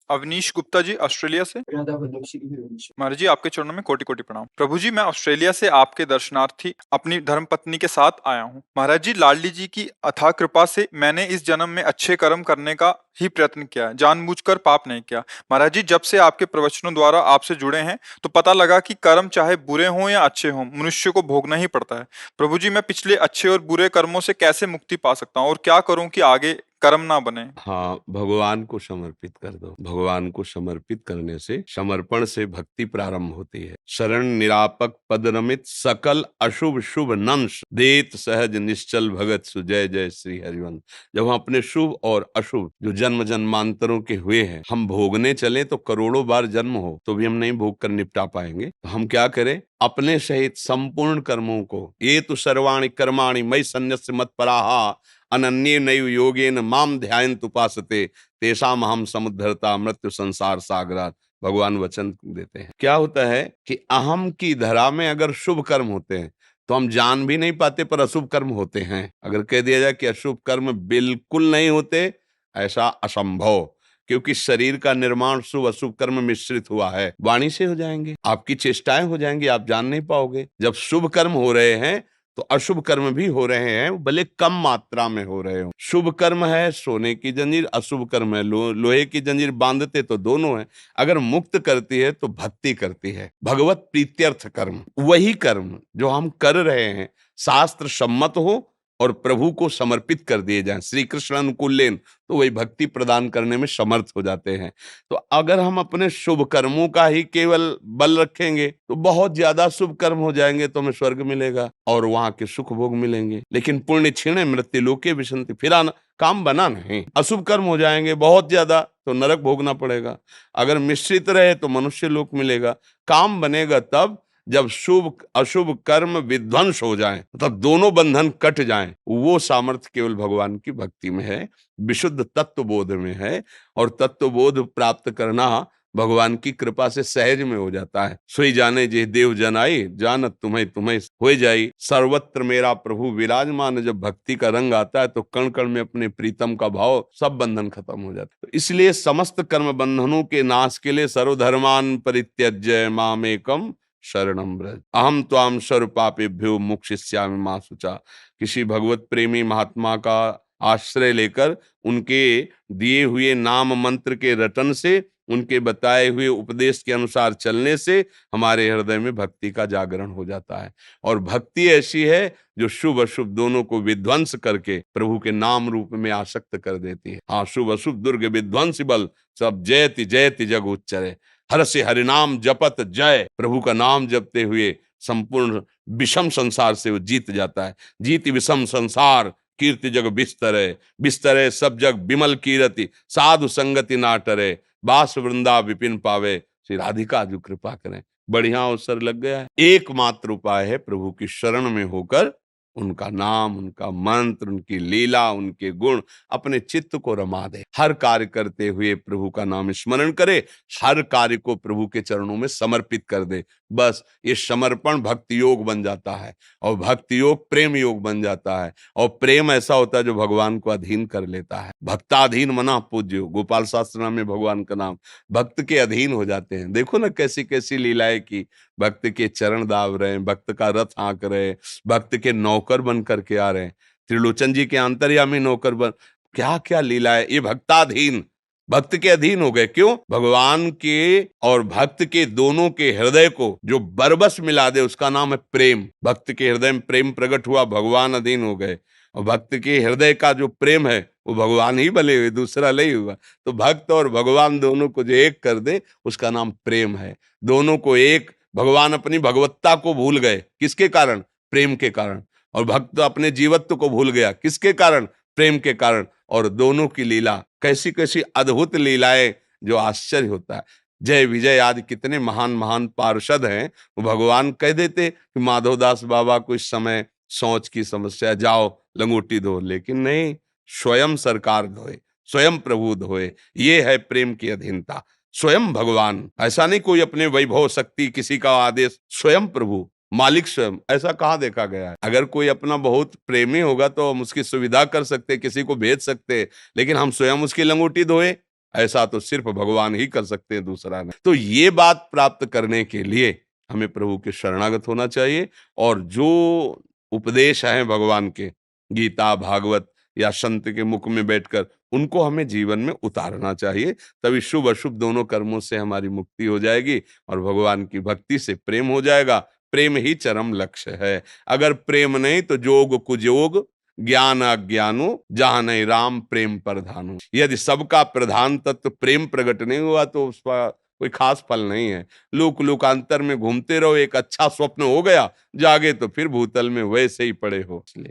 Awanish Gupta ji Australia से। महाराज जी आपके चरणों में कोटि कोटि प्रणाम। प्रभु जी मैं ऑस्ट्रेलिया से आपके दर्शनार्थी अपनी धर्मपत्नी के साथ आया हूँ। महाराज जी लाडली जी की अथाह कृपा से मैंने इस जन्म में अच्छे कर्म करने का ही प्रयत्न किया है, जानबूझकर पाप नहीं किया। महाराज जी जब से आपके प्रवचनों द्वारा आपसे जुड़े हैं तो पता लगा कि कर्म चाहे बुरे हों या अच्छे हों मनुष्य को भोगना ही पड़ता है। प्रभु जी मैं पिछले अच्छे और बुरे कर्मों से कैसे मुक्ति पा सकता हूँ और क्या करूं कि आगे कर्म ना बने। हाँ, भगवान को समर्पित कर दो। भगवान को समर्पित करने से, समर्पण से भक्ति प्रारंभ होती है। शरण निरापक पद रमित सकल अशुभ शुभ नंश देत सहज निश्चल भगत सुजय जय श्री हरिवंश। जब हम अपने शुभ और अशुभ जो जन्म जन्मांतरों के हुए हैं हम भोगने चले तो करोड़ों बार जन्म हो तो भी हम नहीं भोग कर निपटा पाएंगे। तो हम क्या करें, अपने सहित संपूर्ण कर्मों को, ये तो सर्वाणि कर्माणि मयि सन्न्यस्य मत्पराः अनन्ये नैव योगेन माम ध्यायन्त उपासते तेषाम अहम समुद्धरता मृत्यु संसार सागरात। भगवान वचन देते हैं। क्या होता है कि अहम की धरा में अगर शुभ कर्म होते हैं तो हम जान भी नहीं पाते पर अशुभ कर्म होते हैं। अगर कह दिया जाए कि अशुभ कर्म बिल्कुल नहीं होते, ऐसा असंभव, क्योंकि शरीर का निर्माण शुभ अशुभ कर्म मिश्रित हुआ है। वाणी से हो जाएंगे, आपकी चेष्टाएं हो जाएंगी, आप जान नहीं पाओगे। जब शुभ कर्म हो रहे हैं तो अशुभ कर्म भी हो रहे हैं, भले कम मात्रा में हो रहे हो। शुभ कर्म है सोने की जंजीर, अशुभ कर्म है लोहे की जंजीर, बांधते तो दोनों है। अगर मुक्त करती है तो भक्ति करती है, भगवत प्रीत्यर्थ कर्म। वही कर्म जो हम कर रहे हैं शास्त्र सम्मत हो और प्रभु को समर्पित कर दिए जाएं, श्री कृष्ण अनुकूलेन, तो वही भक्ति प्रदान करने में समर्थ हो जाते हैं। तो अगर हम अपने शुभ कर्मों का ही केवल बल रखेंगे तो बहुत ज्यादा शुभ कर्म हो जाएंगे तो हमें स्वर्ग मिलेगा और वहां के सुख भोग मिलेंगे। लेकिन पुण्य क्षीणे मृत्यु लोके विशन्ति, फिर काम बना नहीं। अशुभ कर्म हो जाएंगे बहुत ज्यादा तो नरक भोगना पड़ेगा। अगर मिश्रित रहे तो मनुष्य लोक मिलेगा। काम बनेगा तब जब शुभ अशुभ कर्म विध्वंस हो जाएं, तब दोनों बंधन कट जाएं। वो सामर्थ्य केवल भगवान की भक्ति में है, विशुद्ध तत्वबोध में है। और तत्वबोध प्राप्त करना भगवान की कृपा से सहज में हो जाता है। सोई जाने जे देव जनाई, जानत तुम्हें तुम्हें हो जाई, सर्वत्र मेरा प्रभु विराजमान। जब भक्ति का रंग आता है तो कण कण में अपने प्रीतम का भाव, सब बंधन खत्म हो जाता है। तो इसलिए समस्त कर्म बंधनों के नाश के लिए सर्वधर्मान परित्यज्य मामेकम शरणम ब्रज अहम त्वाम सर्व पापेभ्यो मोक्षयिष्यामि मा शुचा। किसी भगवत प्रेमी महात्मा का आश्रय लेकर उनके दिए हुए नाम मंत्र के रटन से, उनके बताए हुए उपदेश के अनुसार चलने से हमारे हृदय में भक्ति का जागरण हो जाता है। और भक्ति ऐसी है जो शुभ अशुभ दोनों को विध्वंस करके प्रभु के नाम रूप में आसक्त कर देती है। हाँ, शुभ अशुभ दुर्ग विध्वंस बल सब जयति जयति जग उच्चरे। हर से हरिनाम जपत जय, प्रभु का नाम जपते हुए संपूर्ण विषम संसार से वो जीत जाता है। जीति विषम संसार कीर्ति जग बिस्तरे, बिस्तरे सब जग विमल कीरति, साधु संगति ना टरे, बास वृंदा विपिन पावे। श्री राधिका जो कृपा करें, बढ़िया अवसर लग गया है। एकमात्र उपाय है प्रभु की शरण में होकर उनका नाम, उनका मंत्र, उनकी लीला, उनके गुण अपने चित्त को रमा दे। हर कार्य करते हुए प्रभु का नाम स्मरण करे, हर कार्य को प्रभु के चरणों में समर्पित कर दे। बस ये समर्पण भक्ति योग बन जाता है और भक्ति योग प्रेम योग बन जाता है। और प्रेम ऐसा होता है जो भगवान को अधीन कर लेता है। भक्ताधीन मना पूज्यो, गोपाल शास्त्र नाम में भगवान का नाम, भक्त के अधीन हो जाते हैं। देखो ना कैसी कैसी लीलाएं की, भक्त के चरण दाब रहे हैं, भक्त का रथ हाँक रहे हैं, भक्त के नौकर बन करके आ रहे हैं। त्रिलोचन जी के अंतर्यामी नौकर बन, क्या क्या लीला है। ये भक्ताधीन, भक्त के अधीन हो गए। क्यों? भगवान के और भक्त के दोनों के हृदय को जो बरबस मिला दे उसका नाम है प्रेम। भक्त के हृदय में प्रेम प्रकट हुआ, भगवान अधीन हो गए। और भक्त के हृदय का जो प्रेम है वो भगवान ही भले हुए, दूसरा नहीं हुआ। तो भक्त और भगवान दोनों को जो एक कर दे उसका नाम प्रेम है। दोनों को एक, भगवान अपनी भगवत्ता को भूल गए, किसके कारण? प्रेम के कारण। और भक्त अपने जीवत्व को भूल गया, किसके कारण? प्रेम के कारण। और दोनों की लीला कैसी कैसी अद्भुत लीलाएं, जो आश्चर्य होता है। जय विजय आदि कितने महान महान पार्षद हैं, वो भगवान कह देते कि माधवदास बाबा को इस समय सोच की समस्या, जाओ लंगोटी धो, लेकिन नहीं, स्वयं सरकार धोए, स्वयं प्रभु धोए। ये है प्रेम की अधीनता। स्वयं भगवान, ऐसा नहीं कोई अपने वैभव शक्ति किसी का आदेश, स्वयं प्रभु मालिक स्वयं। ऐसा कहाँ देखा गया है? अगर कोई अपना बहुत प्रेमी होगा तो हम उसकी सुविधा कर सकते, किसी को भेज सकते, लेकिन हम स्वयं उसकी लंगोटी धोए, ऐसा तो सिर्फ भगवान ही कर सकते हैं, दूसरा नहीं। तो ये बात प्राप्त करने के लिए हमें प्रभु के शरणागत होना चाहिए, और जो उपदेश हैं भगवान के, गीता, भागवत या संत के मुख में बैठकर, उनको हमें जीवन में उतारना चाहिए। तभी शुभ अशुभ दोनों कर्मों से हमारी मुक्ति हो जाएगी और भगवान की भक्ति से प्रेम हो जाएगा। प्रेम ही चरम लक्ष्य है। अगर प्रेम नहीं तो जोग कुयोग, ज्ञान अज्ञानो, जहां नहीं राम प्रेम प्रधानो। यदि सबका प्रधान तत्व प्रेम प्रकट नहीं हुआ तो उसका कोई खास फल नहीं है। लोक लोकांतर में घूमते रहो, एक अच्छा स्वप्न हो गया, जागे तो फिर भूतल में वैसे ही पड़े हो।